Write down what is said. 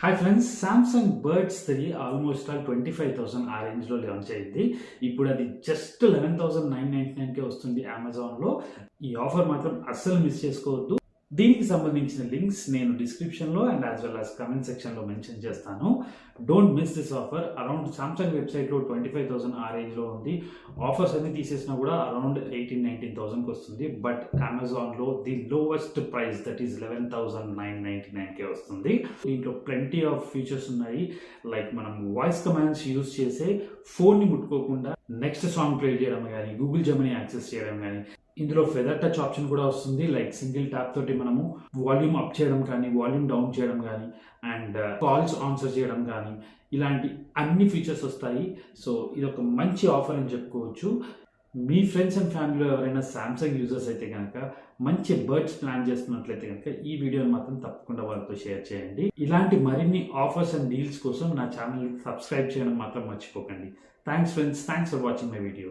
Hi friends, Samsung birds 3 almost all 25,000 ఆ రేంజ్లో launch అయింది. ఇప్పుడు అది జస్ట్ 11,999కే వస్తుంది అమెజాన్లో. ఈ ఆఫర్ మాత్రం అస్సలు మిస్ చేసుకోవద్దు. దీనికి సంబంధించిన లింక్స్ నేను డిస్క్రిప్షన్లో and as well as comment సెక్షన్లో మెన్షన్ చేస్తాను. Don't miss this offer. Around Samsung వెబ్సైట్లో 25,000 ఆ రేంజ్లో ఉంది. ఆఫర్స్ అన్ని తీసేసినా కూడా అరౌండ్ 18,000-19,000కి వస్తుంది. బట్ అమెజాన్లో the lowest price that is 11,999కే వస్తుంది. దీంట్లో ప్లెంటీ ఆఫ్ ఫీచర్స్ ఉన్నాయి. లైక్ మనం వాయిస్ కమాండ్స్ యూజ్ చేసే ఫోన్ని ముట్టుకోకుండా నెక్స్ట్ సాంగ్ ప్లే చేయడం కానీ, గూగుల్ జెమిని యాక్సెస్ చేయడం కానీ, ఇందులో ఫెదర్ టచ్ ఆప్షన్ కూడా వస్తుంది. లైక్ సింగిల్ ట్యాప్ తోటి మనము వాల్యూమ్ అప్ చేయడం కానీ, వాల్యూమ్ డౌన్ చేయడం కానీ, అండ్ కాల్స్ ఆన్సర్ చేయడం కానీ, ఇలాంటి అన్ని ఫీచర్స్ వస్తాయి. సో ఇది ఒక మంచి ఆఫర్ అని చెప్పుకోవచ్చు. మీ ఫ్రెండ్స్ అండ్ ఫ్యామిలీలో ఎవరైనా సామ్సంగ్ యూజర్స్ అయితే కనుక, మంచి బర్డ్స్ ప్లాన్ చేస్తున్నట్లయితే కనుక ఈ వీడియోని మాత్రం తప్పకుండా వాళ్ళతో షేర్ చేయండి. ఇలాంటి మరిన్ని ఆఫర్స్ అండ్ డీల్స్ కోసం నా ఛానల్ సబ్స్క్రైబ్ చేయడం మాత్రం మర్చిపోకండి. Thanks friends, thanks for watching my video.